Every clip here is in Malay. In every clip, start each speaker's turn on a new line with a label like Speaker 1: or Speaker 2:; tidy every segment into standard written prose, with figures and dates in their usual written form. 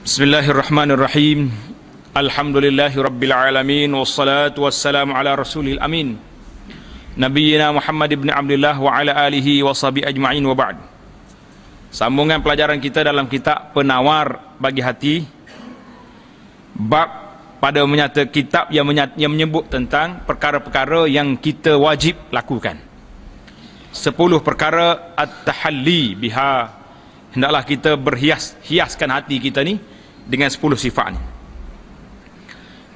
Speaker 1: Bismillahirrahmanirrahim. Alhamdulillahi rabbil alamin, wassalatu wassalamu ala rasulil amin, Nabiyyina Muhammad ibn Abdullah wa ala alihi wa sahbihi ajma'in, wa ba'd. Sambungan pelajaran kita dalam kitab Penawar Bagi Hati, bab pada kitab yang menyebut tentang perkara-perkara yang kita wajib lakukan. 10 perkara at-tahalli biha, hendaklah kita hiaskan hati kita ni dengan 10 sifat ni.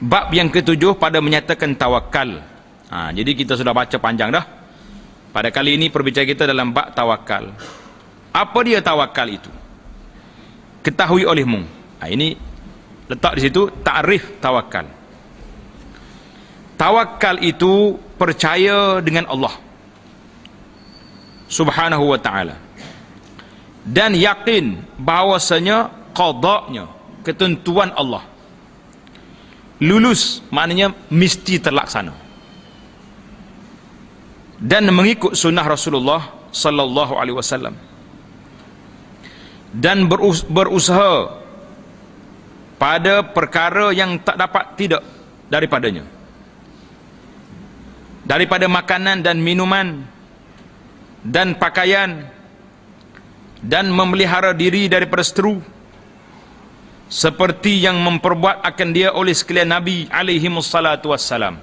Speaker 1: Bab yang ketujuh pada menyatakan tawakal. Jadi kita sudah baca panjang dah. Pada kali ini perbicaraan kita dalam bab tawakal. Apa dia tawakal itu? Ketahui olehmu. Ini letak di situ takrif tawakal. Tawakal itu percaya dengan Allah Subhanahu wa ta'ala, dan yakin bahawasanya qada'nya, ketentuan Allah, lulus, maknanya mesti terlaksana, dan mengikut sunnah Rasulullah sallallahu alaihi wasallam, dan berusaha pada perkara yang tak dapat tidak daripadanya, daripada makanan dan minuman dan pakaian, dan memelihara diri daripada seteru, seperti yang memperbuat akan dia oleh sekalian Nabi alaihimussalatu wassalam.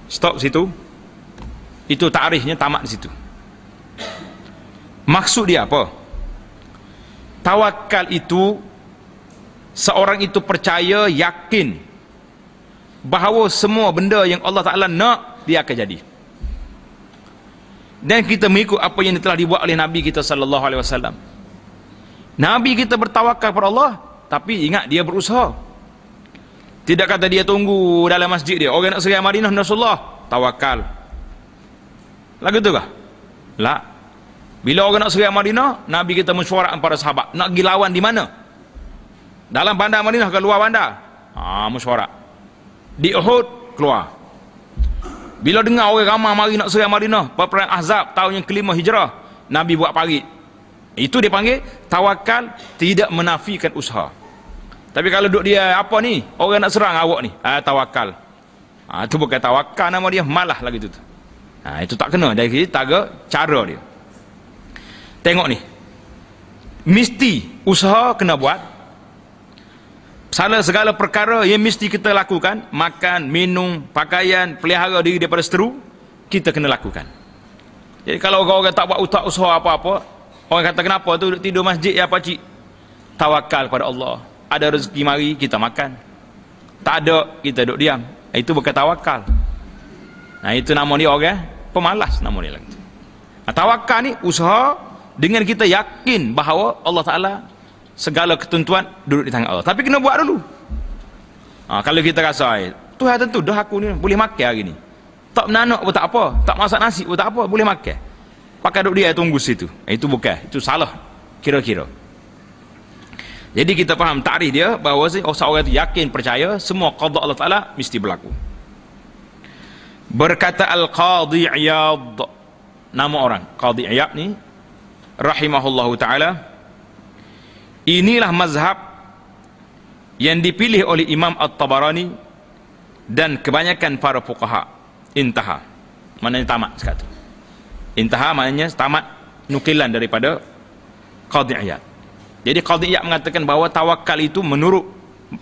Speaker 1: Stop situ. Itu takrifnya, tamat di situ. Maksud dia apa? Tawakal itu, seorang itu percaya, yakin bahawa semua benda yang Allah Ta'ala nak, dia akan jadi. Dan kita mengikut apa yang telah dibuat oleh Nabi kita sallallahu alaihi wasallam. Nabi kita bertawakal kepada Allah, tapi ingat dia berusaha. Tidak kata dia tunggu dalam masjid dia, orang nak serang Madinah, Rasulullah tawakal. Lagu tu kah? La. Bila orang nak serang Madinah, Nabi kita mesyuarat para sahabat, nak pergi lawan di mana? Dalam bandar Madinah ke luar bandar? Mesyuarat. Di Uhud keluar. Bila dengar orang ramai mari nak serang Madinah, perang Ahzab tahun yang kelima hijrah, Nabi buat parit. Itu dipanggil tawakal, tidak menafikan usaha. Tapi kalau duduk dia apa ni, orang nak serang awak ni, tawakal. Itu bukan tawakal, nama dia malah lagi tu. Itu tak kena, dari cara dia. Tengok ni, mesti usaha kena buat. Segala perkara yang mesti kita lakukan, makan, minum, pakaian, pelihara diri daripada seteru, kita kena lakukan. Jadi kalau orang-orang tak buat usaha apa-apa, orang kata kenapa tu duduk tidur masjid ya pakcik? Tawakal pada Allah. Ada rezeki mari, kita makan. Tak ada, kita duduk diam. Itu bukan tawakal. Itu nama dia orang pemalas, nama dia lagi. Tawakal ni usaha dengan kita yakin bahawa Allah Ta'ala segala ketentuan duduk di tangan Allah. Tapi kena buat dulu. Kalau kita rasa Tuhan tentu dah aku ni boleh makan hari ni, tak menanak pun tak apa, tak masak nasi pun tak apa, boleh makan, pakai duduk dia tunggu situ. Itu bukan, itu salah kira-kira. Jadi kita faham takrif dia bahawa seorang itu yakin, percaya semua qada Allah Ta'ala mesti berlaku. Berkata Al-Qadhi Iyad, nama orang Qadhi Iyad ni rahimahullahu ta'ala, inilah mazhab yang dipilih oleh Imam At-Tabarani dan kebanyakan para fuqaha. Intaha, maknanya tamat sekata. Intaha maknanya tamat nukilan daripada Qadhi Iyad. Jadi Qadhi Iyad mengatakan bahawa tawakal itu menurut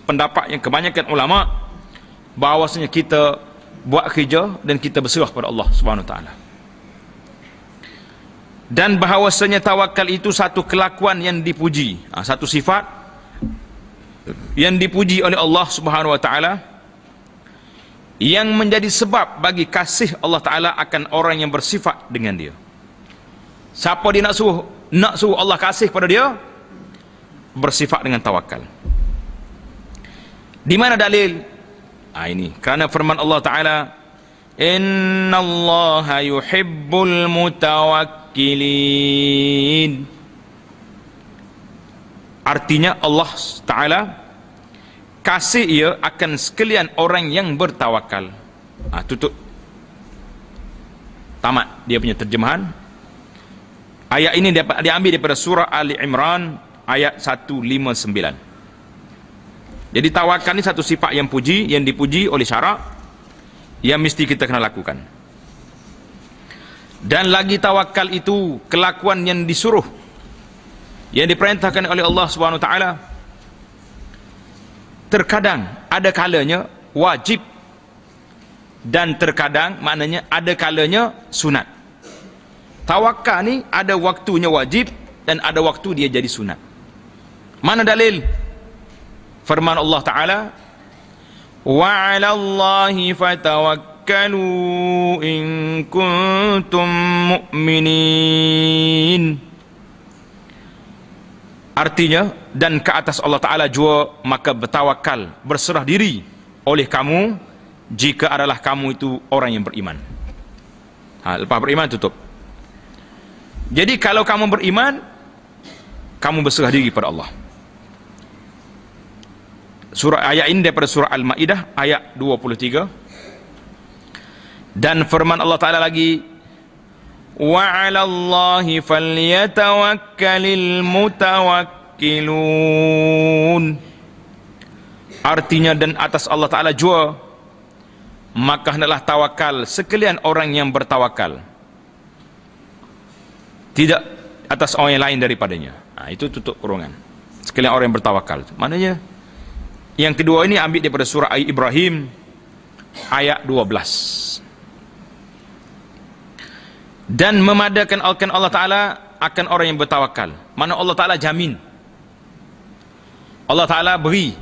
Speaker 1: pendapat yang kebanyakan ulama, bahawasanya kita buat kerja dan kita berserah kepada Allah Subhanahu Wa Taala. Dan bahawasanya tawakal itu satu kelakuan yang dipuji, satu sifat yang dipuji oleh Allah Subhanahu Wa Taala, yang menjadi sebab bagi kasih Allah Ta'ala akan orang yang bersifat dengan dia. Siapa dia nak suruh Allah kasih pada dia? Bersifat dengan tawakal. Di mana dalil? Ini kerana firman Allah Ta'ala, innallaha yuhibbul mutawakkilin. Artinya Allah Ta'ala kasih ia akan sekalian orang yang bertawakal. Tutup, tamat dia punya terjemahan. Ayat ini diambil daripada surah Ali Imran ayat 159. Jadi tawakal ni satu sifat yang dipuji oleh syarak, yang mesti kita kena lakukan. Dan lagi tawakal itu kelakuan yang disuruh, yang diperintahkan oleh Allah Subhanahu Wa Taala. Terkadang ada kalanya wajib, dan terkadang maknanya ada kalanya sunat. Tawakal ni ada waktunya wajib dan ada waktu dia jadi sunat. Mana dalil? Firman Allah Ta'ala, wa 'alallahi fatawakkalu in kuntum mu'minin. Artinya, dan ke atas Allah Ta'ala jua maka bertawakal, berserah diri oleh kamu jika adalah kamu itu orang yang beriman. Lepas beriman tutup. Jadi kalau kamu beriman, kamu berserah diri pada Allah. Surah ayat ini daripada surah Al-Maidah ayat 23. Dan firman Allah Ta'ala lagi, wa 'alallahi falyatawakkalil mutawakkilun. Artinya, dan atas Allah Ta'ala jua maka hendaklah tawakal sekalian orang yang bertawakal, tidak atas orang yang lain daripadanya. Itu tutup kurungan, sekalian orang yang bertawakal. Maknanya yang kedua ini ambil daripada surah Ibrahim ayat 12. Dan memadakan Allah Ta'ala akan orang yang bertawakal. Mana Allah Ta'ala jamin, Allah Ta'ala beri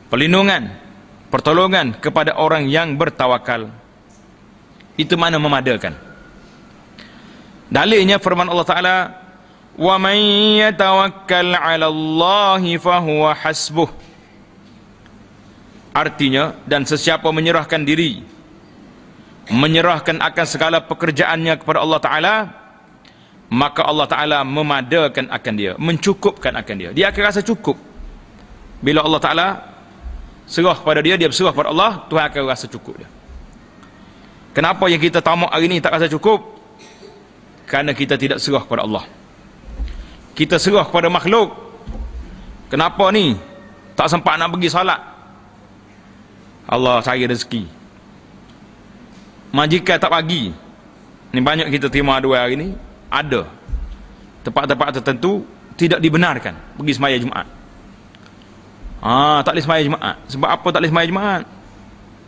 Speaker 1: perlindungan, pertolongan kepada orang yang bertawakal. Itu mana memadakan. Dalilnya firman Allah Ta'ala, wa man yatawakkal 'ala Allahi fahuwa hasbuh. Artinya, dan sesiapa menyerahkan diri, menyerahkan akan segala pekerjaannya kepada Allah Ta'ala, maka Allah Ta'ala memadakan akan dia, mencukupkan akan dia. Dia akan rasa cukup. Bila Allah Ta'ala serah pada dia, dia berserah pada Allah, Tuhan akan rasa cukup dia. Kenapa yang kita tamak hari ini tak rasa cukup? Kerana kita tidak serah kepada Allah. Kita serah kepada makhluk. Kenapa ni tak sempat nak pergi salat? Allah cari rezeki. Majikan tak bagi. Ni banyak kita terima dua hari ni. Ada tempat-tempat tertentu tidak dibenarkan pergi semaya Jumaat. Tak boleh semaya Jumaat. Sebab apa tak boleh semaya Jumaat?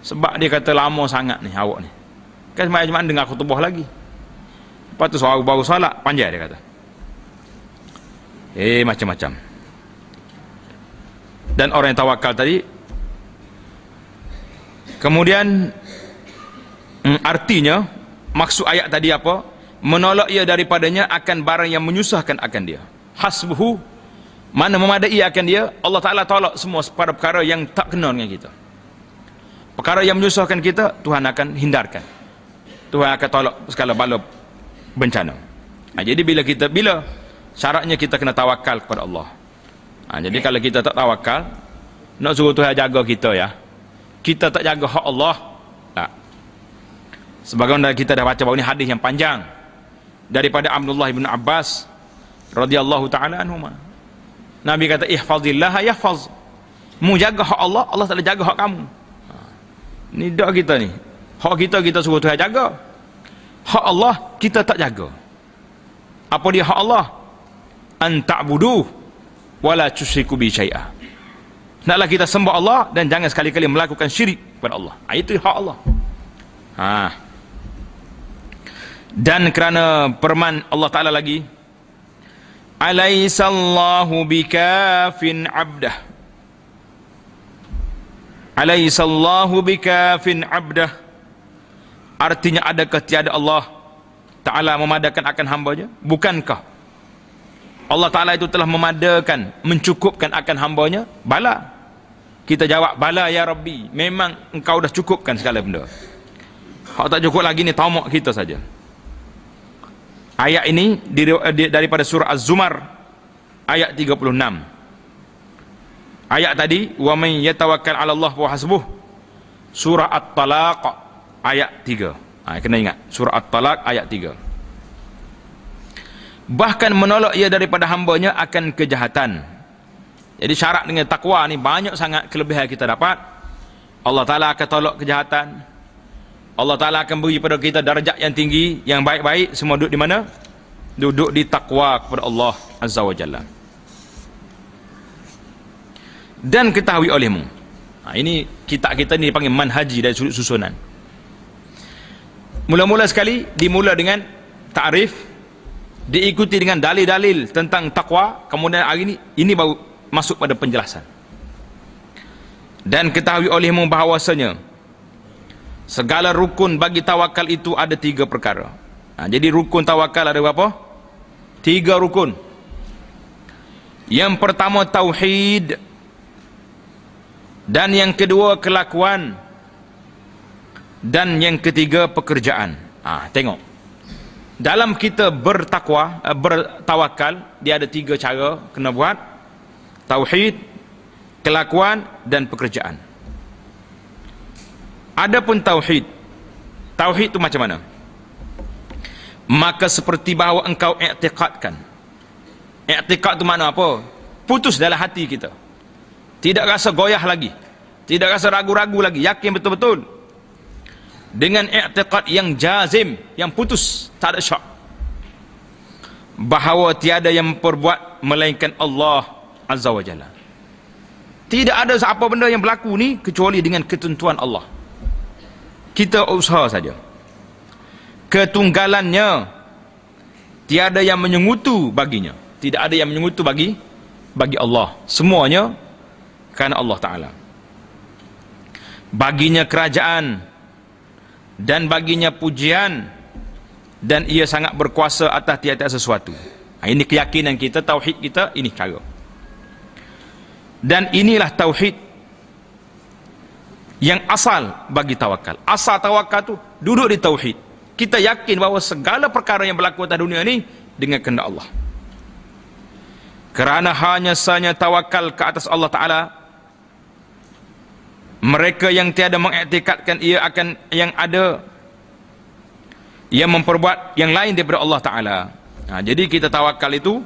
Speaker 1: Sebab dia kata lama sangat ni awak ni. Kan semaya Jumaat dengar khutbah lagi. Lepas tu suara baru salat, panjang dia kata. Macam-macam. Dan orang yang tawakal tadi, kemudian artinya, maksud ayat tadi apa? Menolak ia daripadanya akan barang yang menyusahkan akan dia. Hasbuhu, mana memadai akan dia. Allah Ta'ala tolak semua pada perkara yang tak kena dengan kita. Perkara yang menyusahkan kita, Tuhan akan hindarkan. Tuhan akan tolak segala bala bencana. Jadi bila syaratnya kita kena tawakal kepada Allah. Jadi kalau kita tak tawakal, nak suruh Tuhan jaga kita ya, kita tak jaga hak Allah. Tak. Sebagaimana kita dah baca bahawa ini hadis yang panjang daripada Abdullah bin Abbas radhiyallahu taala anhuma. Nabi kata, ihfazillah yahfaz. Mu jaga hak Allah, Allah tak jaga hak kamu. Ni dak kita ni. Hak kita suruh Tuhan jaga. Hak Allah kita tak jaga. Apa dia hak Allah? An ta'budu wala tusyriku bi syai'a. Naklah kita sembah Allah dan jangan sekali-kali melakukan syirik kepada Allah. Itu hak Allah. Dan kerana firman Allah Ta'ala lagi, alaisallahu bikafin abdah. Alaisallahu bikafin abdah. Artinya, adakah tiada Allah Ta'ala memadakan akan hambanya? Bukankah Allah Ta'ala itu telah memadakan, mencukupkan akan hambanya? Bala. Kita jawab, bala ya Rabbi, memang engkau dah cukupkan segala benda. Hak tak cukup lagi ni tamak kita saja. Ayat ini daripada surah Az-Zumar ayat 36. Ayat tadi, wa man yatawakkal 'ala Allah fa hasbuh, surah At-Talaq ayat 3. Kena ingat, surah At-Talaq ayat 3. Bahkan menolak ia daripada hambanya akan kejahatan. Jadi syarat dengan takwa ni banyak sangat kelebihan kita dapat. Allah Ta'ala akan tolak kejahatan, Allah Ta'ala akan beri pada kita darjat yang tinggi, yang baik-baik. Semua duduk di mana? Duduk di takwa kepada Allah Azza wa Jalla. Dan ketahui olehmu, ini kitab kita ni dipanggil manhaji dari sudut susunan. Mula-mula sekali dimula dengan ta'rif, diikuti dengan dalil-dalil tentang takwa. Kemudian hari ini baru masuk pada penjelasan. Dan ketahui olehmu bahawasanya segala rukun bagi tawakal itu ada 3 perkara. Jadi rukun tawakal ada berapa? 3 rukun. Yang pertama tauhid, dan yang kedua kelakuan, dan yang ketiga pekerjaan. Tengok, dalam kita bertakwa, bertawakal, dia ada 3 cara kena buat: tauhid, kelakuan, dan pekerjaan. Adapun tauhid, tauhid itu macam mana? Maka seperti bahawa engkau i'tiqadkan. I'tiqad itu makna apa? Putus dalam hati kita, tidak rasa goyah lagi, tidak rasa ragu-ragu lagi, yakin betul-betul dengan i'tiqad yang jazim, yang putus, tak ada syak, bahawa tiada yang memperbuat melainkan Allah Azza wa Jalla. Tidak ada apa benda yang berlaku ni kecuali dengan ketentuan Allah. Kita usaha saja. Ketunggalannya tiada yang menyengutu baginya. Tidak ada yang menyengutu bagi Allah. Semuanya kerana Allah Ta'ala. Baginya kerajaan dan baginya pujian, dan ia sangat berkuasa atas tiap-tiap sesuatu. Ini keyakinan kita, tauhid kita, ini cara. Dan inilah tauhid yang asal bagi tawakal. Asal tawakal tu duduk di tauhid. Kita yakin bahawa segala perkara yang berlaku atas dunia ini dengan kehendak Allah. Kerana hanya sanya tawakal ke atas Allah Ta'ala, mereka yang tiada mengiktikadkan ia akan yang ada, yang memperbuat yang lain daripada Allah Ta'ala. Jadi kita tawakal itu,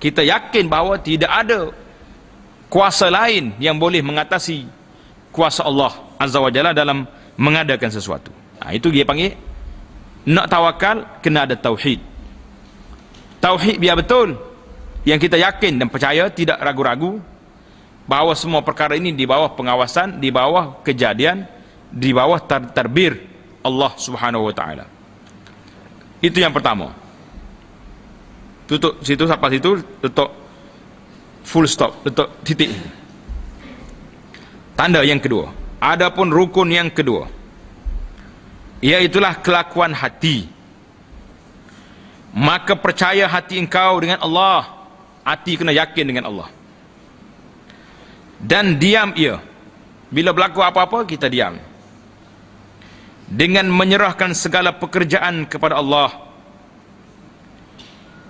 Speaker 1: kita yakin bahawa tidak ada kuasa lain yang boleh mengatasi kuasa Allah Azza wa Jalla dalam mengadakan sesuatu. Itu dia panggil, nak tawakal kena ada tauhid. Tauhid biar betul, yang kita yakin dan percaya, tidak ragu-ragu bahawa semua perkara ini di bawah pengawasan, di bawah kejadian, di bawah tadbir Allah Subhanahu wa Ta'ala. Itu yang pertama. Tutup situ, sampai situ, tutup full stop, letak titik. Tanda yang kedua, adapun rukun yang kedua, iaitulah kelakuan hati. Maka percaya hati engkau dengan Allah. Hati kena yakin dengan Allah. Dan diam ia. Bila berlaku apa-apa, kita diam. Dengan menyerahkan segala pekerjaan kepada Allah.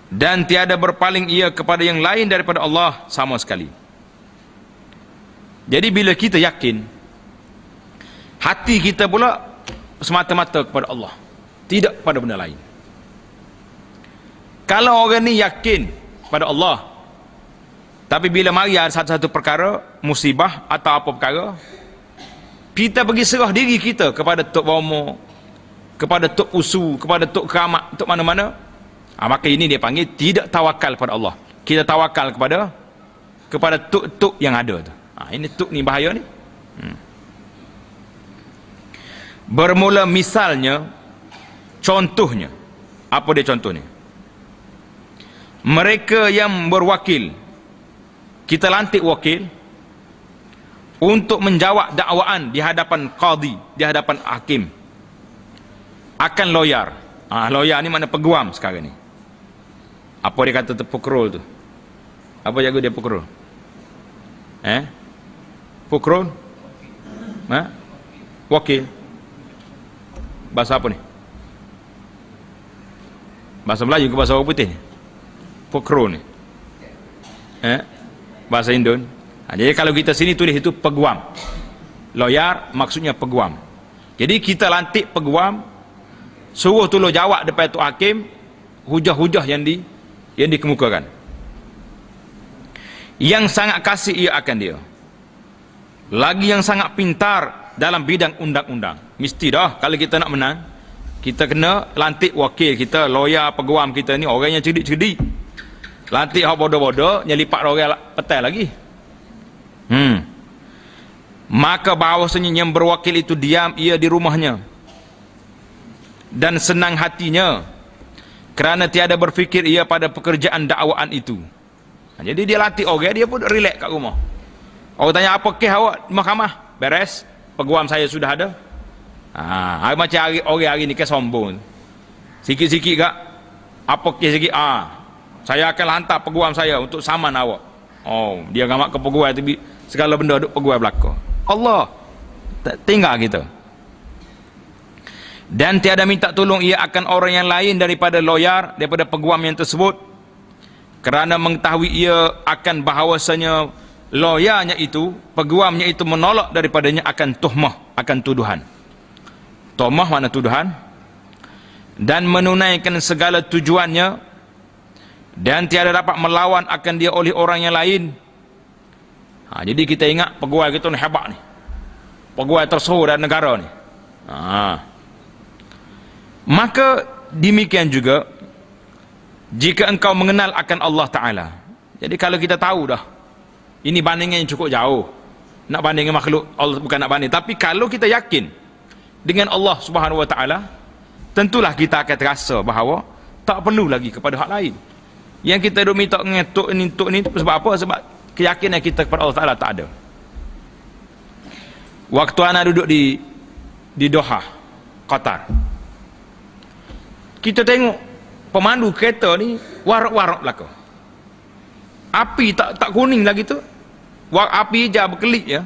Speaker 1: Dan tiada berpaling ia kepada yang lain daripada Allah sama sekali. Jadi bila kita yakin, hati kita pula semata-mata kepada Allah, tidak pada benda lain. Kalau orang ni yakin pada Allah, tapi bila mari ada satu-satu perkara, musibah atau apa perkara, kita pergi serah diri kita kepada Tok Bomo, kepada Tok Usu, kepada Tok Keramat, Tok mana-mana, maka ini dia panggil tidak tawakal kepada Allah. Kita tawakal kepada tuk-tuk yang ada tu. Ini tuk ni bahaya ni. Bermula misalnya, contohnya, apa dia contohnya? Mereka yang berwakil, kita lantik wakil untuk menjawab dakwaan di hadapan qadi, di hadapan hakim, akan lawyer. Lawyer ni mana peguam sekarang ni. Apa dia kata pukrul tu? Apa jago dia pukrul? Pukrul? Wakil. Bahasa apa ni? Bahasa Melayu ke bahasa orang putih? Pukrul ni. Bahasa Indon. Jadi kalau kita sini tulis itu peguam. Lawyer maksudnya peguam. Jadi kita lantik peguam, suruh tolong jawab depan tu hakim hujah-hujah yang dikemukakan. yang sangat kasih ia akan dia, lagi yang sangat pintar dalam bidang undang-undang. Mesti dah kalau kita nak menang, kita kena lantik wakil kita, lawyer, peguam kita ni orang yang cerdik-cerdik. Lantik hak bodoh-bodoh, nyelipak orang petai lagi. Maka bahawasanya yang berwakil itu diam ia di rumahnya dan senang hatinya kerana tiada berfikir ia pada pekerjaan dakwaan itu. Jadi dia latih orang, dia pun relax kat rumah. Orang tanya, apa kes awak di mahkamah? Beres, peguam saya sudah ada. Macam orang hari ni kes sombong. Sikit-sikit kak, apa kes sikit? Saya akan hantar peguam saya untuk saman awak. Dia ngamak ke peguam, tapi segala benda duk peguam belakang. Allah tinggal kita. Dan tiada minta tolong ia akan orang yang lain daripada lawyer, daripada peguam yang tersebut, kerana mengetahui ia akan bahawasanya lawyernya itu, peguamnya itu menolak daripadanya akan tuhmah, akan tuduhan. Tuhmah makna tuduhan. Dan menunaikan segala tujuannya, dan tiada dapat melawan akan dia oleh orang yang lain. Jadi kita ingat pegawai kita ni hebat ni, pegawai tersohor dalam negara ni. Maka demikian juga jika engkau mengenal akan Allah Ta'ala. Jadi kalau kita tahu dah, ini bandingnya yang cukup jauh, nak bandingkan makhluk Allah, bukan nak banding, tapi kalau kita yakin dengan Allah Subhanahu Wa Ta'ala, tentulah kita akan terasa bahawa tak perlu lagi kepada hak lain. Yang kita duk minta ngetuk ni sebab apa? Sebab keyakinan kita kepada Allah Ta'ala tak ada. Waktu anak duduk di Doha, Qatar, kita tengok pemandu kereta ni warak-warak belakang. Api tak kuning lagi tu. Api hijau berkelip ya.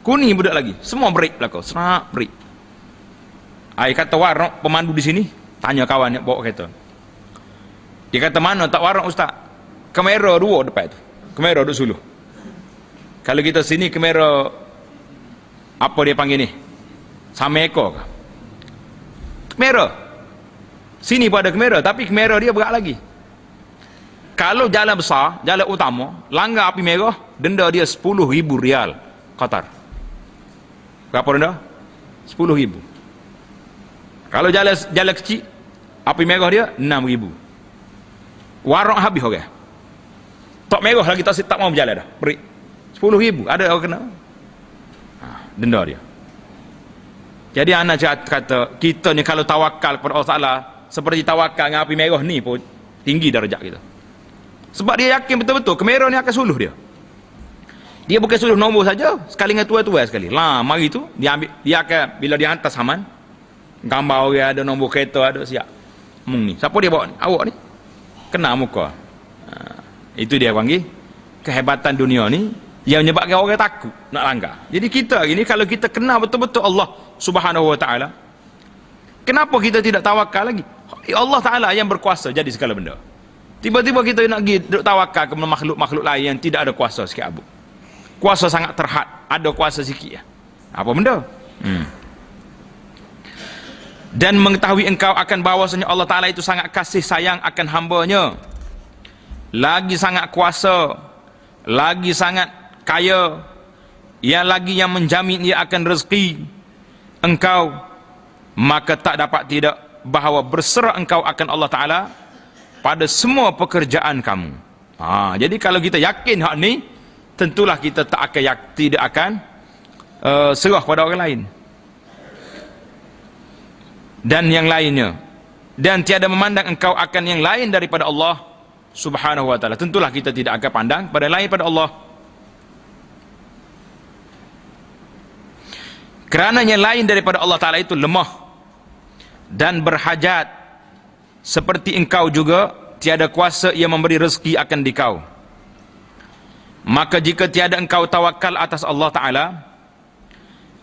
Speaker 1: Kuning budak lagi. Semua break belakang. Serak break. Ai kata warak pemandu di sini, tanya kawan yang bawa kereta. Dia kata, mana tak warak ustaz? Kamera dua depan tu. Kamera duduk suluh. Kalau kita sini kamera apa dia panggil ni? Sama ekor ke? Kamera. Sini pun ada kamera, tapi kamera dia berat lagi. Kalau jalan besar, jalan utama, langgar api merah, denda dia 10,000 rial Qatar. Berapa denda? 10,000. Kalau jalan kecil, api merah dia 6,000. Warak habis orang. Tak merah lagi, tak mau berjalan dah. Break. 10,000. Ada orang kena. Denda dia. Jadi anak kata, kita ni kalau tawakal kepada Allah Ta'ala, seperti tawakal dengan api merah ni pun tinggi darjat kita. Sebab dia yakin betul-betul kamera ni akan suluh dia. Dia bukan suluh nombor saja, sekali dengan tua-tua sekali. Mari tu dia ambil, dia akan bila dia hantar saman, gambar orang ada nombor kereta ada siap. Ni. Siapa dia bawa ni? Awak ni. Kena muka. Itu dia panggil kehebatan dunia ni yang menyebabkan orang takut nak langgar. Jadi kita hari ni kalau kita kenal betul-betul Allah Subhanahu Wa Ta'ala, kenapa kita tidak tawakal lagi? Allah Ta'ala yang berkuasa jadi segala benda. Tiba-tiba kita nak pergi tawakal ke makhluk-makhluk lain yang tidak ada kuasa sikit abu. Kuasa sangat terhad, ada kuasa sikit ya. Apa benda? Dan mengetahui engkau akan bahawasanya Allah Ta'ala itu sangat kasih sayang akan hambanya, lagi sangat kuasa, lagi sangat kaya, lagi yang menjamin ia akan rezeki engkau. Maka tak dapat tidak bahawa berserah engkau akan Allah Ta'ala pada semua pekerjaan kamu. Jadi kalau kita yakin hak ni, tentulah kita tidak akan serah pada orang lain dan yang lainnya, dan tiada memandang engkau akan yang lain daripada Allah Subhanahu Wa Ta'ala. Tentulah kita tidak akan pandang pada lain pada Allah, kerana yang lain daripada Allah Ta'ala itu lemah dan berhajat, seperti engkau juga tiada kuasa ia memberi rezeki akan dikau. Maka jika tiada engkau tawakal atas Allah Ta'ala,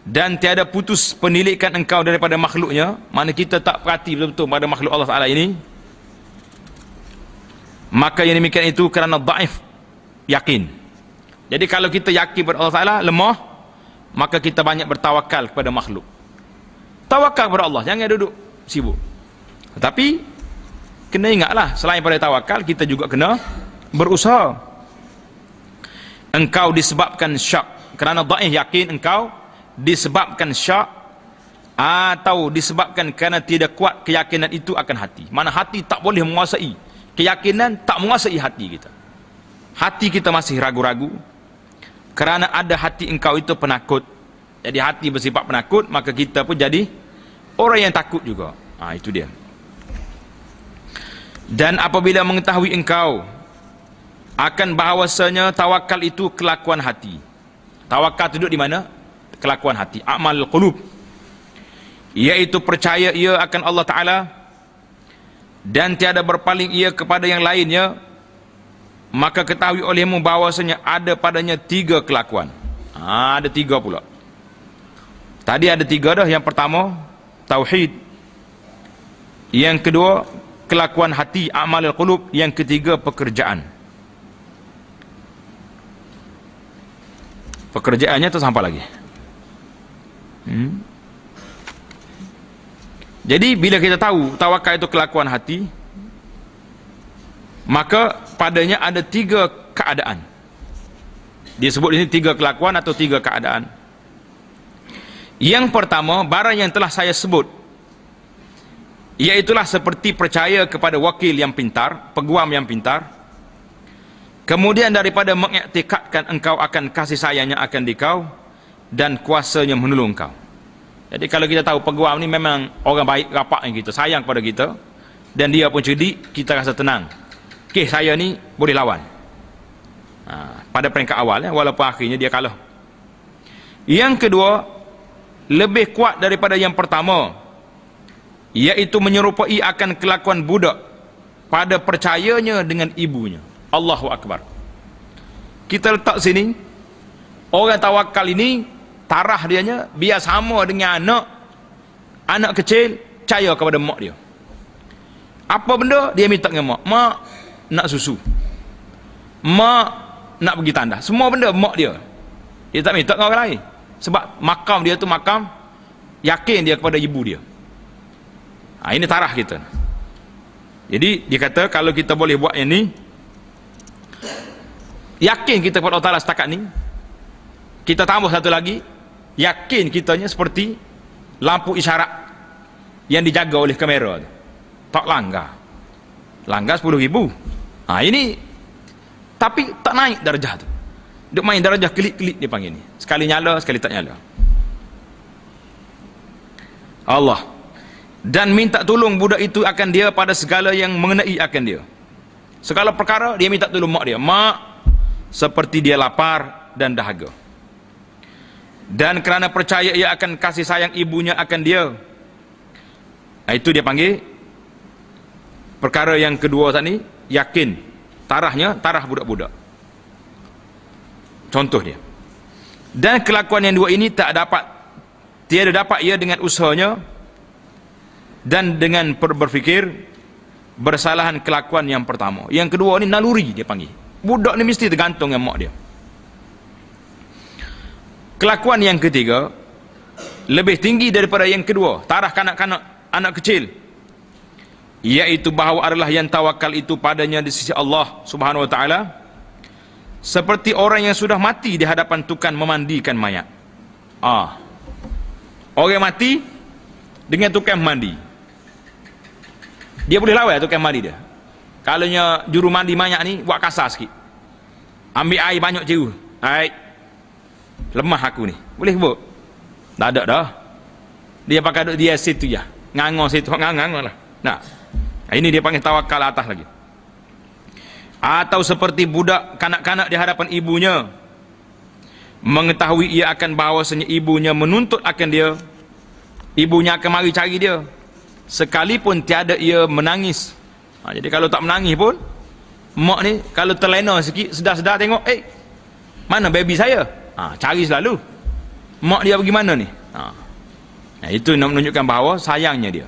Speaker 1: dan tiada putus penilikan engkau daripada makhluknya, mana kita tak perhati betul-betul pada makhluk Allah Ta'ala ini, maka yang demikian itu kerana dhaif yakin. Jadi kalau kita yakin pada Allah Ta'ala lemah, maka kita banyak bertawakal kepada makhluk. Tawakal kepada Allah, jangan duduk sibuk. Tetapi kena ingatlah, selain pada tawakal, kita juga kena berusaha. engkau disebabkan syak, kerana dhaif yakin engkau disebabkan syak, atau disebabkan kerana tidak kuat keyakinan itu akan hati. Mana hati tak boleh menguasai, keyakinan tak menguasai hati kita. Hati kita masih ragu-ragu, kerana ada hati engkau itu penakut. Jadi hati bersifat penakut, maka kita pun jadi orang yang takut juga. Itu dia. Dan apabila mengetahui engkau akan bahawasanya tawakal itu kelakuan hati. Tawakal duduk di mana? Kelakuan hati, amal qulub, iaitu percaya ia akan Allah Ta'ala dan tiada berpaling ia kepada yang lainnya, maka ketahui olehmu bahawasanya ada padanya 3 kelakuan. Ada 3 pula. Tadi ada 3 dah. Yang pertama tauhid, yang kedua kelakuan hati, amal qulub, yang ketiga pekerjaan. Pekerjaannya tu sampai lagi. Jadi bila kita tahu tawakal itu kelakuan hati, maka padanya ada 3 keadaan. Dia sebut ini 3 kelakuan atau 3 keadaan. Yang pertama, barang yang telah saya sebut, iaitulah seperti percaya kepada wakil yang pintar, peguam yang pintar. Kemudian daripada mengiktikadkan engkau akan kasih sayangnya akan dikau dan kuasanya menolong kau. Jadi kalau kita tahu peguam ni memang orang baik, rapat yang kita, sayang kepada kita, dan dia pun cerdik, kita rasa tenang. Okey, saya ni boleh lawan. Pada peringkat awal, walaupun akhirnya dia kalah. Yang kedua, lebih kuat daripada yang pertama, iaitu menyerupai akan kelakuan budak pada percayanya dengan ibunya. Allahu Akbar. Kita letak sini, orang tawakal ini tarah dianya biar sama dengan anak kecil percaya kepada mak dia. Apa benda dia minta dengan mak? Mak nak susu, mak nak pergi tandas, semua benda mak dia. Dia tak minta dengan orang lain, sebab makam dia tu makam yakin dia kepada ibu dia. Ini tarah kita. Jadi dia kata kalau kita boleh buat yang ni, yakin kita kepada Allah Ta'ala setakat ni, kita tambah satu lagi, yakin kitanya seperti lampu isyarat yang dijaga oleh kamera tu. Tak langgar 10,000. Ini tapi tak naik darjah tu. Dia main darjah kelip-kelip dia panggil ni. Sekali nyala, sekali tak nyala. Allah. Dan minta tolong budak itu akan dia pada segala yang mengenai akan dia. Segala perkara dia minta tolong mak dia. Mak, seperti dia lapar dan dahaga. Dan kerana percaya ia akan kasih sayang ibunya akan dia. Itu dia panggil perkara yang kedua tadi, yakin. Tarahnya tarah budak-budak. Contoh dia. Dan kelakuan yang dua ini tiada dapat ia dengan usahanya dan dengan berfikir bersalahan kelakuan yang pertama. Yang kedua ni naluri dia panggil. Budak ni mesti tergantung dengan mak dia. Kelakuan yang ketiga lebih tinggi daripada yang kedua, tarah kanak-kanak, anak kecil, iaitu bahawa adalah yang tawakal itu padanya di sisi Allah Subhanahu wa Ta'ala seperti orang yang sudah mati di hadapan tukang memandikan mayat. Orang mati dengan tukang mandi, dia boleh lawan tukang mandi dia. Kalaunya juru mandi mayat ni buat kasar sikit, ambil air banyak ciru, lemah aku ni, boleh buat? Tak ada dah. Dia pakai duk dia situ je, ngangor situ, ngangor lah. Ini dia panggil tawakal atas lagi. Atau seperti budak kanak-kanak di hadapan ibunya, mengetahui ia akan bahawasanya ibunya menuntut akan dia, ibunya akan mari cari dia, sekalipun tiada ia menangis. Jadi kalau tak menangis pun, mak ni kalau terlena sikit, sedar-sedar tengok, mana baby saya? Cari selalu. Mak dia pergi mana ni? Itu nak menunjukkan bahawa sayangnya dia.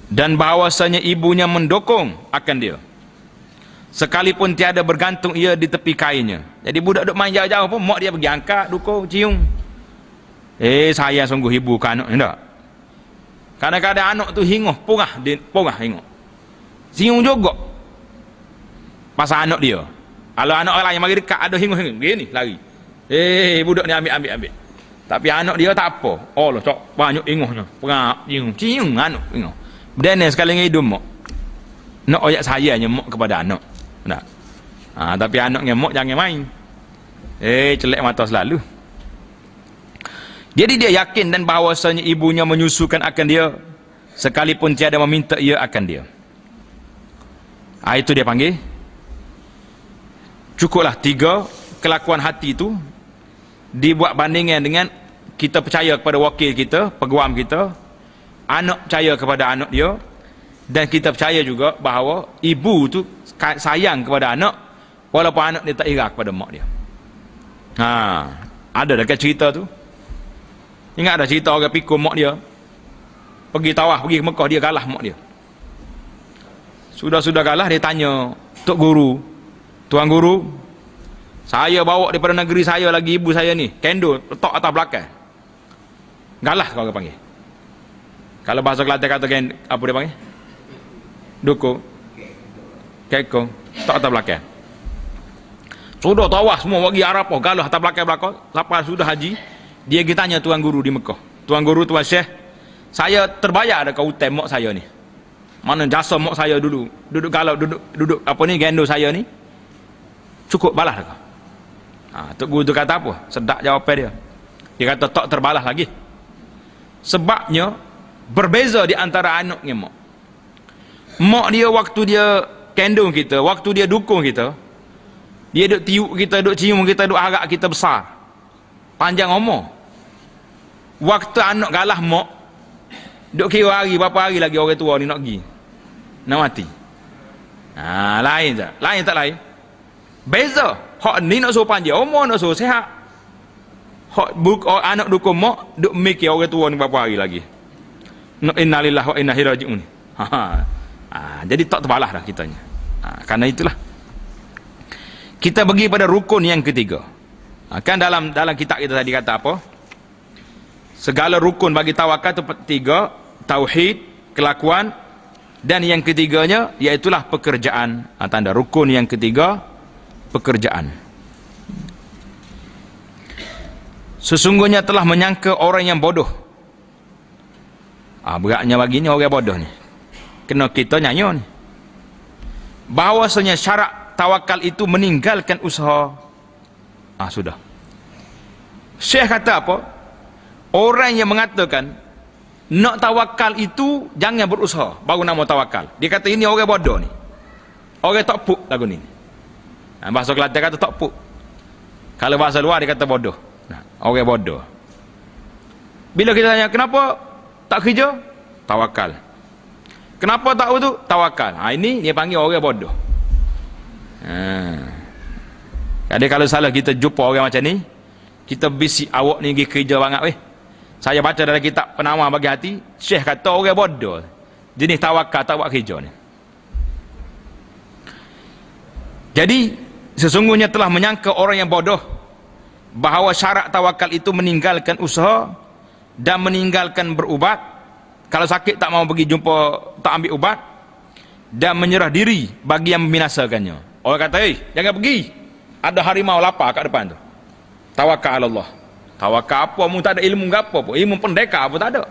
Speaker 1: Dan bahawasanya ibunya mendukung akan dia, sekalipun tiada bergantung ia di tepi kainnya. Jadi budak duk main jauh-jauh pun mak dia pergi angkat, dukung, cium. Sayang sungguh ibu ke anak ni tak? Kadang-kadang anak tu hinguh, porah hinguh, cium juga pasal anak dia. Kalau anak orang lain mari dekat ada hingus-hingus begini lari. Budak ni ambil. Tapi anak dia tak apa. Allah cok banyak ingusnya. Perap cium anak ingus. Berdana sekali dengan hidung mak. Nak oyak saya nyemuk kepada anak. Tak. Tapi anaknya mak jangan main. Celek mata selalu. Jadi dia yakin dan bahawasanya ibunya menyusukan akan dia sekalipun tiada meminta ia akan dia. Itu dia panggil. Cukuplah 3 kelakuan hati itu dibuat bandingan dengan kita percaya kepada wakil kita, peguam kita, anak percaya kepada anak dia, dan kita percaya juga bahawa ibu tu sayang kepada anak walaupun anak dia tak ira kepada mak dia. Ada dekat cerita tu. Ingat ada cerita orang pikul mak dia pergi tawaf, pergi ke Mekah, dia kalah mak dia. Sudah kalah, dia tanya Tok Guru, Tuan Guru, saya bawa daripada negeri saya lagi ibu saya ni kendo letak atas belakang. Galah kau panggil. Kalau bahasa Kelantan kata apa dia panggil? Duko. Kekong, letak atas belakang. Sudah tawaf semua bagi Arafah, galah atas belakang. Lepas sudah haji, dia pergi tanya Tuan Guru di Mekah. Tuan Guru, Tuan Syekh, saya terbayar ada kau utem mak saya ni. Mana jasa mak saya dulu. Duduk galau, duduk apa ni gendo saya ni. Cukup balas dah kau. Tok Guru tu kata apa? Sedap jawapan dia. Dia kata tak terbalas lagi. Sebabnya berbeza di antara anak dengan mak. Mak dia waktu dia kendung kita, waktu dia dukung kita, dia duk tiup kita, duk cium kita, duk harap kita besar. Panjang umur. Waktu anak galah mak, duk kira hari, berapa hari lagi orang tua ni nak pergi. Nak mati. Lain tak? Lain tak lain? Beza. Hak ni nak suruh panjang umur, nak suruh sihat. Hak anak dukung mak, duk mikir orang tua ni berapa hari lagi. Innalillahi wa inna ilaihi raji'un. Jadi tak terbalah dah kitanya. Karena itulah kita pergi pada rukun yang ketiga. Kan dalam kitab kita tadi kata apa? Segala rukun bagi tawakal itu 3, tauhid, kelakuan, dan yang ketiganya iaitulah pekerjaan. Tanda rukun yang ketiga, pekerjaan. Sesungguhnya telah menyangka orang yang bodoh. Beratnya baginya orang bodoh ni. Kena kita nyanyi ni. Bahawasanya syarat tawakal itu meninggalkan usaha. Sudah. Syekh kata apa? Orang yang mengatakan nak tawakal itu jangan berusaha baru nama tawakal. Dia kata ini orang bodoh ni. Orang tak puk lagu ni. Bahasa Kelantan kata tak puk. Kalau bahasa luar dia kata bodoh. Orang bodoh. Bila kita tanya kenapa tak kerja? Tawakal. Kenapa tak itu? Tawakal. Ini dia panggil orang bodoh. Jadi kalau salah kita jumpa orang macam ni, kita bisik awak ni pergi kerja banget weh. Saya baca dalam kitab Penawar Bagi Hati, Syekh kata orang bodoh jenis tawakal tak buat kerja ni. Jadi sesungguhnya telah menyangka orang yang bodoh bahawa syarat tawakal itu meninggalkan usaha dan meninggalkan berubat. Kalau sakit tak mau pergi jumpa, tak ambil ubat, dan menyerah diri bagi yang membinasakannya. Orang kata, jangan pergi, ada harimau lapar kat depan tu. Tawakal Allah. Tawakal apa? Mu tak ada ilmu ke apa pun. Ilmu pendekar apa tak ada.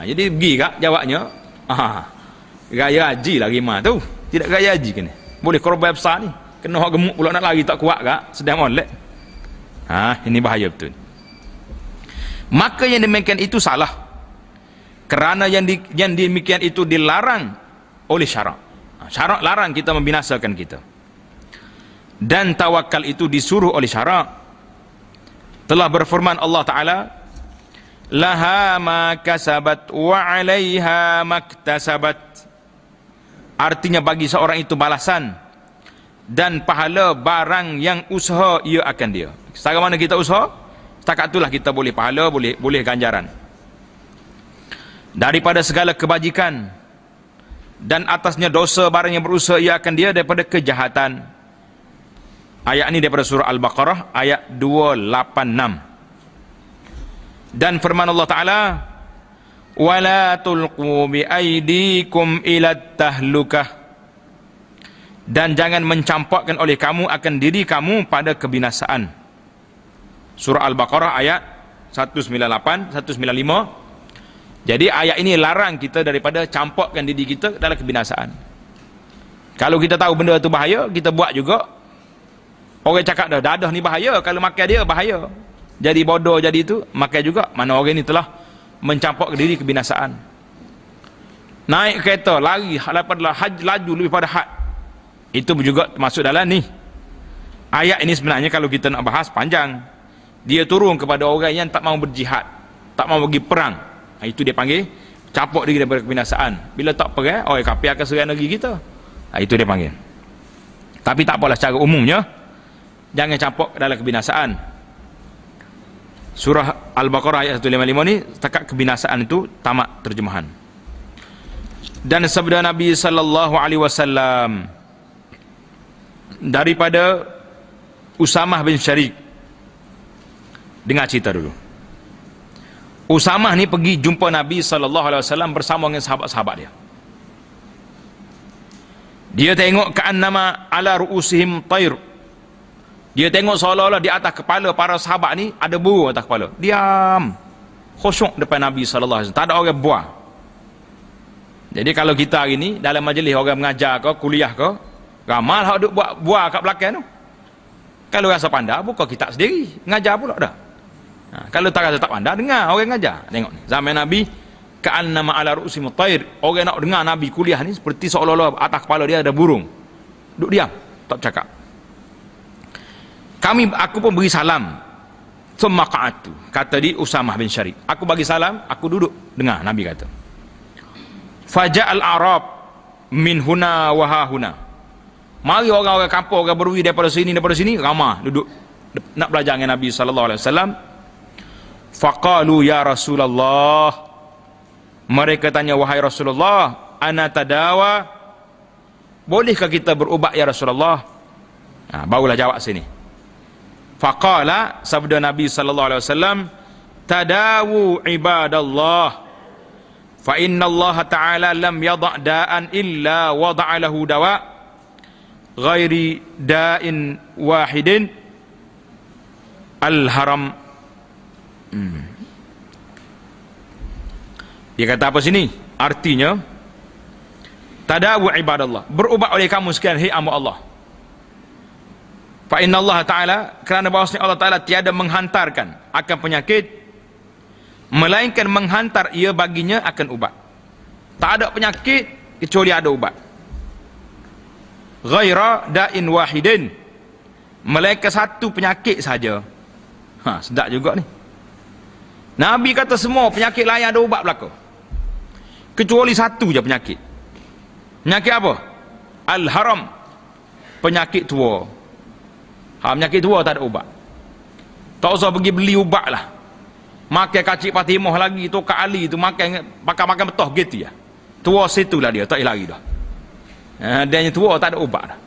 Speaker 1: Jadi pergi kak jawabnya. Gaya haji lah rimah tu. Tidak gaya haji kena. Boleh korban besar ni. Kena orang gemuk pula nak lari tak kuat kak. Sedang molek. Ini bahaya betul. Maka yang demikian itu salah. Kerana yang demikian itu dilarang oleh syarak. Syarak larang kita membinasakan kita. Dan tawakal itu disuruh oleh syarak. Telah berfirman Allah Ta'ala, laha ma kasabat wa 'alaiha maktasabat. Artinya bagi seorang itu balasan dan pahala barang yang usaha ia akan dia. Setakat mana kita usaha, setakat itulah kita boleh pahala, boleh ganjaran. Daripada segala kebajikan dan atasnya dosa barang yang berusaha ia akan dia daripada kejahatan. Ayat ini daripada surah Al-Baqarah ayat 286. Dan firman Allah Ta'ala, wala tulqu bi aydikum ila tahlukah. dan jangan mencampakkan oleh kamu akan diri kamu pada kebinasaan. Surah Al-Baqarah ayat 198, 195. Jadi ayat ini larang kita daripada campakkan diri kita dalam kebinasaan. Kalau kita tahu benda itu bahaya, kita buat juga. Orang cakap dah, dadah ni bahaya, kalau makan dia bahaya. Jadi bodoh jadi itu, makan juga. Mana orang ni telah mencampakkan diri kebinasaan. Naik kereta, lari, laju lebih pada had. Itu juga masuk dalam ni. Ayat ini sebenarnya kalau kita nak bahas panjang. Dia turun kepada orang yang tak mau berjihad, tak mau pergi perang. Itu dia panggil capok diri daripada kebinasaan. Bila tak perang, orang kafir akan serang negeri kita. Itu dia panggil. Tapi tak apalah, secara umumnya jangan capok dalam kebinasaan. Surah Al-Baqarah ayat 155 ni setakat kebinasaan itu tamat terjemahan. Dan sabda Nabi sallallahu alaihi wasallam daripada Usamah bin Syariq. Dengar cerita dulu. Usamah ni pergi jumpa Nabi sallallahu alaihi wasallam bersama dengan sahabat-sahabat dia. Dia tengok ka'annama ala ru'usihim tayr. Dia tengok seolah-olah di atas kepala para sahabat ni ada burung atas kepala. Diam. Khusyuk depan Nabi sallallahu alaihi wasallam. Tak ada orang buah. Jadi kalau kita hari ni dalam majlis orang mengajar ke, kuliah ke, ramal hak duk buat buah kat belakang tu. Kalau rasa pandai buka kitab sendiri, mengajar pula dah. Kalau tak rasa tak pandai, dengar orang mengajar. Tengok ni, zaman Nabi ka'annama ala ru'usim tayr. Orang nak dengar Nabi kuliah ni seperti seolah-olah atas kepala dia ada burung. Duk diam, tak cakap. Aku pun beri salam. Thumma qa'atu. Kata di Usamah bin Syariq. Aku bagi salam, aku duduk dengar Nabi kata. Faja'al Arab min huna wa ha huna. Mari orang-orang kampung, orang berwi daripada sini ramah duduk nak belajar dengan Nabi sallallahu alaihi wasallam. Faqalu ya Rasulullah. Mereka tanya, wahai Rasulullah, ana tadawa, bolehkah kita berubat ya Rasulullah? Barulah jawab sini. Faqala, sabda Nabi sallallahu alaihi wasallam, tadawu ibadallah, fa inna Allah ta'ala lam yada' da'an illa wada'a lahu dawa' ghairi da'in wahidin al-haram. Dia kata apa sini? Artinya tadawu ibadallah, berubat oleh kamu sekalian hai hamba Allah. Fa inna Allah Ta'ala, kerana bahawasanya Allah Ta'ala tiada menghantarkan akan penyakit melainkan menghantar ia baginya akan ubat. Tak ada penyakit kecuali ada ubat. Ghaira da'in wahidin, melainkan satu penyakit saja. Sedap juga ni. Nabi kata semua penyakit lain ada ubat belaka, kecuali satu je penyakit. Penyakit apa? Al-haram, penyakit tua. Penyakit tua tak ada ubat. Tak usah pergi beli ubat lah. Makan kacik Fatimah lagi, tu Kak Ali tu makan makan betah gitu ya. Tua situ lah dia, tak lari dah. Dia yang tua tak ada ubat dah.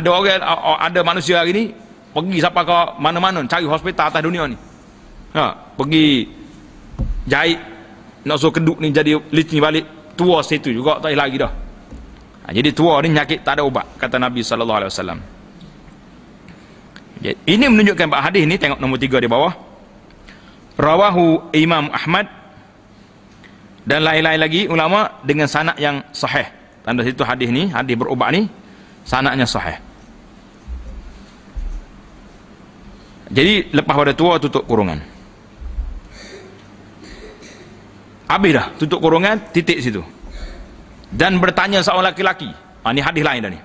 Speaker 1: Ada orang, ada manusia hari ni pergi sampai ke mana-mana cari hospital atas dunia ni. Pergi jahit nak suruh keduk ni jadi licin balik, tua situ juga tak lari dah. Jadi tua ni penyakit tak ada ubat, kata Nabi sallallahu alaihi wasallam. Ini menunjukkan bahawa hadis ni, tengok nombor 3 di bawah. Rawahu Imam Ahmad dan lain-lain lagi ulama dengan sanad yang sahih. Tanda situ hadis ni, hadis berubat ni sanadnya sahih. Jadi lepas pada tua tutup kurungan. Habis dah tutup kurungan, titik situ. Dan bertanya seorang laki-laki. Ni hadis lain dah ni.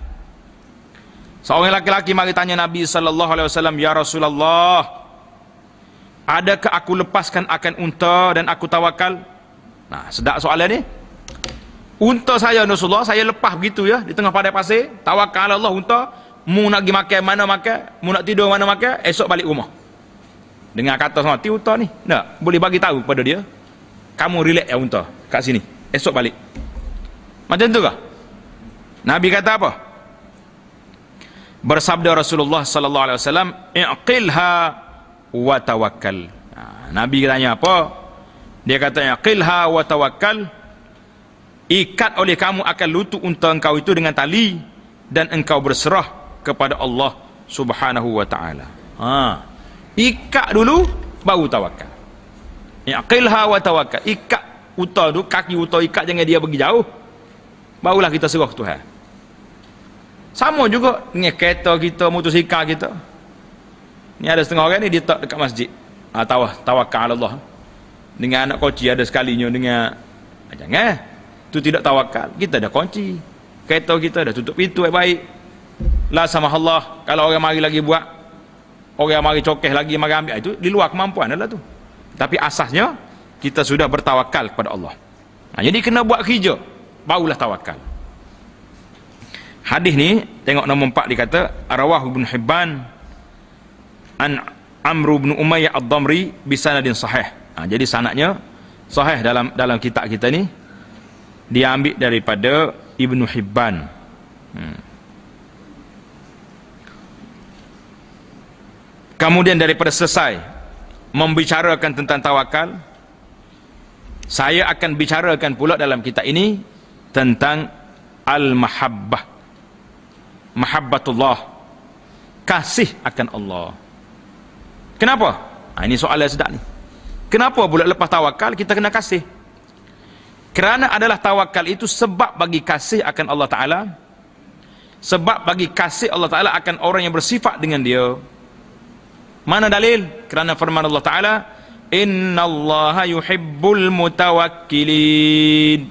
Speaker 1: Seorang laki-laki mari tanya Nabi sallallahu alaihi wasallam, ya Rasulullah, adakah aku lepaskan akan unta dan aku tawakal? Sedap soalan ni. Unta saya Rasulullah, saya lepas begitu ya di tengah padang pasir, tawakal Allah unta, mu nak pergi makan mana makan, mu nak tidur mana makan, esok balik rumah. Dengan kata sama, ti unta ni, tak boleh bagi tahu kepada dia, kamu relax ya unta kat sini, esok balik. Macam tu kah? Nabi kata apa? Bersabda Rasulullah sallallahu alaihi wasallam, iqilha wa tawakkal. Nabi tanya apa? Dia kata iqilha wa tawakkal, ikat oleh kamu akan lutut unta engkau itu dengan tali dan engkau berserah kepada Allah Subhanahu wa ta'ala. Ikat dulu baru tawakal. Iqilha wa tawakkal. Ikat uta tu, kaki uta ikat, jangan dia pergi jauh, barulah kita serah Tuhan. Sama juga dengan kereta kita, motosikal kita. Ni ada setengah orang ni dia tak dekat masjid. Tawakal Allah. Dengan anak kunci ada sekalinya dengan jangan. Tu tidak tawakal. Kita dah kunci kereta, kita dah tutup pintu baik-baik. La sama Allah. Kalau orang mari lagi buat, orang mari cokeh lagi, mari ambil, itu di luar kemampuan adalah tu. Tapi asasnya kita sudah bertawakal kepada Allah. Jadi kena buat kerja, barulah tawakal. Hadis ni tengok nombor 4 dikata Rawahu Ibn Hibban an Amr bin Umayyah ad-Damri bisanadin sahih. Jadi sanadnya sahih dalam kitab kita ni, dia ambil daripada Ibnu Hibban. Kemudian daripada selesai membicarakan tentang tawakal, saya akan bicarakan pula dalam kitab ini tentang al-mahabbah, mahabbatullah, kasih akan Allah. Kenapa? Ini soalan sedap ni. Kenapa pula lepas tawakal kita kena kasih? Kerana adalah tawakal itu sebab bagi kasih akan Allah Ta'ala, sebab bagi kasih Allah Ta'ala akan orang yang bersifat dengan dia. Mana dalil? Kerana firman Allah Ta'ala, innallaha yuhibbul mutawakkilin.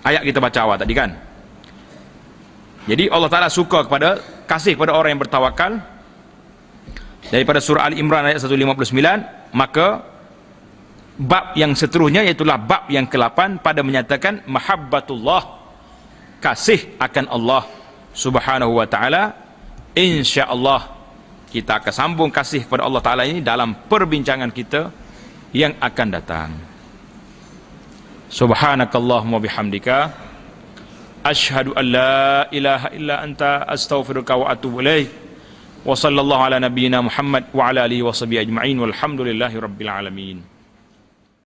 Speaker 1: Ayat kita baca awal tadi kan. Jadi Allah Ta'ala suka kepada, kasih kepada orang yang bertawakal. Daripada surah Al-Imran ayat 159, maka bab yang seterusnya iaitulah bab yang ke-8 pada menyatakan mahabbatullah, kasih akan Allah Subhanahu wa Ta'ala. InsyaAllah kita akan sambung kasih kepada Allah Ta'ala ini dalam perbincangan kita yang akan datang. Subhanakallahumma bihamdika asyhadu an la ilaha illa anta astaghfiruka wa atubu ilaik. Wa sallallahu ala nabiyyina Muhammad wa ala alihi wa sahbihi ajma'in walhamdulillahi rabbil alamin.